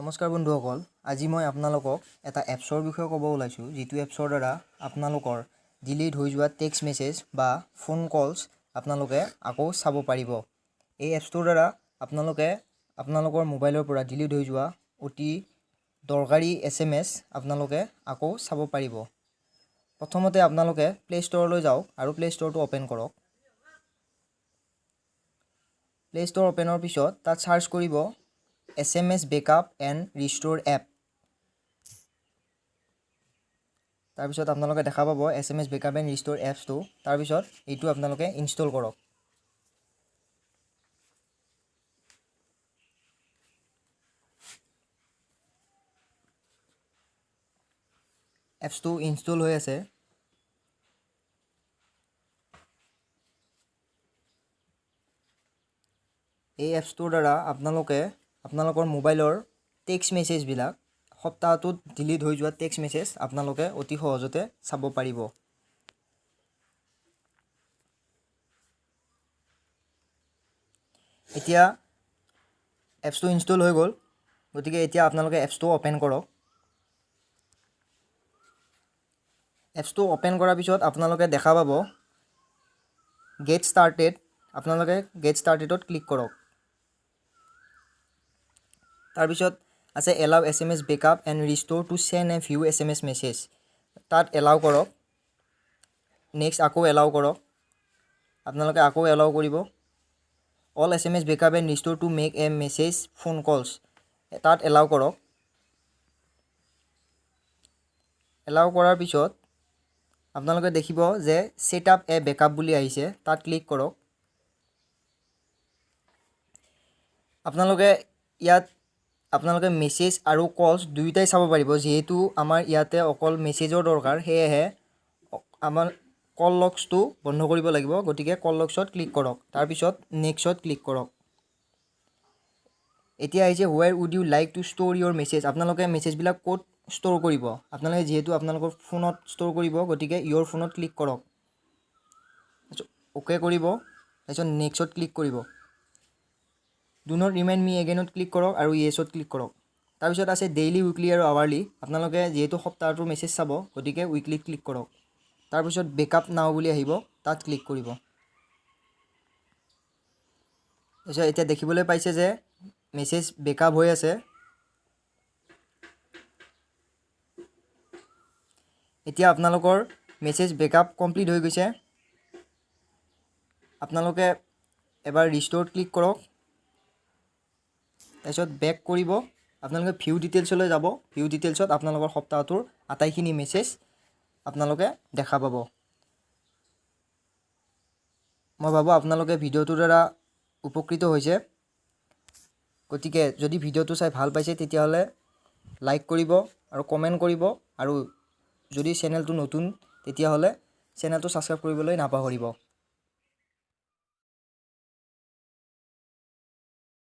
নমস্কাৰ বন্ধুসকল, আজি মই আপোনালোকক এটা এপছৰ বিষয়ে ক'ব ওলাইছোঁ যিটো এপছৰ দ্বাৰা আপোনালোকৰ ডিলিট হৈ যোৱা টেক্সট মেছেজ বা ফোন কলছ আপোনালোকে আকৌ চাব পাৰিব। এই এপছটোৰ দ্বাৰা আপোনালোকে আপোনালোকৰ মোবাইলৰ পৰা ডিলিট হৈ যোৱা অতি দৰকাৰী SMS আপোনালোকে আকৌ চাব পাৰিব। প্ৰথমতে আপোনালোকে প্লে ষ্ট'ৰলৈ যাওক আৰু প্লে ষ্ট'ৰটো অ'পেন কৰক। প্লে ষ্ট'ৰ অ'পেনৰ পিছত তাত চাৰ্চ কৰিব SMS বেকআপ এণ্ড ৰিষ্ট'ৰ এপ। তাৰপিছত আপোনালোকে দেখা পাব SMS বেকআপ এণ্ড ৰিষ্ট'ৰ এপছটো। তাৰপিছত এইটো আপোনালোকে ইনষ্টল কৰক। এপছটো ইনষ্টল হৈ আছে। এই এপছটোৰ দ্বাৰা আপোনালোকে আপোনালোকৰ মোবাইলৰ টেক্সট মেছেজবিলাক সপ্তাহটোত ডিলিট হৈ যোৱা টেক্সট মেছেজ আপোনালোকে অতি সহজতে চাব পাৰিব। এতিয়া এপছটো ইনষ্টল হৈ গ'ল, গতিকে এতিয়া আপোনালোকে এপছটো অ'পেন কৰক। এপছটো অ'পেন কৰাৰ পিছত আপোনালোকে দেখা পাব গেট ষ্টাৰ্টেড। আপোনালোকে গেট ষ্টাৰ্টেডত ক্লিক কৰক। তাৰপিছত আছে allow SMS backup and restore to send a view SMS message. তাত এলাউ কৰক। নেক্সট আকৌ এলাউ কৰক। আপোনালোকে আকৌ এলাউ কৰিব। All SMS backup and restore to make a message phone calls. তাত এলাউ কৰক। এলাউ কৰাৰ পিছত আপোনালোকে দেখিব যে ছেট আপ এ বেকআপ বুলি আহিছে, তাত ক্লিক কৰক। আপোনালোকে মেছেজ আৰু কলছ দুয়োটাই চাব পাৰিব। যিহেতু আমাৰ ইয়াতে অকল মেছেজৰ দৰকাৰ, সেয়েহে আমাৰ কল লগছটো বন্ধ কৰিব লাগিব। গতিকে কল লগছত ক্লিক কৰক। তাৰপিছত নেক্সটত ক্লিক কৰক। এতিয়া আহিছে where would you like to store your message. আপোনালোকে মেছেজবিলাক ক'ত ষ্ট'ৰ কৰিব? আপোনালোকে যিহেতু আপোনালোকৰ ফোনত ষ্ট'ৰ কৰিব, গতিকে ইয়'ৰ ফোনত ক্লিক কৰক। অ'কে কৰিব। তাৰপিছত নেক্সটত ক্লিক কৰিব। ডু নট ৰিমাইণ্ড মি এগেইনত ক্লিক কৰক আৰু য়েছত ক্লিক কৰক। তাৰপিছত আছে ডেইলি, উইকলি আৰু আৱাৰলি। আপোনালোকে যিহেতু সপ্তাহটোৰ মেছেজ চাব, গতিকে উইকলিত ক্লিক কৰক। তাৰপিছত বেকআপ নাও বুলি আহিব, তাত ক্লিক কৰিব। তাৰপিছত এতিয়া দেখিবলৈ পাইছে যে মেছেজ বেকআপ হৈ আছে। এতিয়া আপোনালোকৰ মেছেজ বেকআপ কমপ্লিট হৈ গৈছে। আপোনালোকে এবাৰ ৰিষ্ট'ৰত ক্লিক কৰক। তাৰপিছত বেক কৰিব। আপোনালোকে ভিউ ডিটেইলছলৈ যাব। ভিউ ডিটেইলছত আপোনালোকৰ সপ্তাহটোৰ আটাইখিনি মেছেজ আপোনালোকে দেখা পাব। মই ভাবোঁ আপোনালোকে ভিডিঅ'টোৰ দ্বাৰা উপকৃত হৈছে। গতিকে যদি ভিডিঅ'টো চাই ভাল পাইছে তেতিয়াহ'লে লাইক কৰিব আৰু কমেণ্ট কৰিব, আৰু যদি চেনেলটো নতুন তেতিয়াহ'লে চেনেলটো ছাবস্ক্ৰাইব কৰিবলৈ নাপাহৰিব।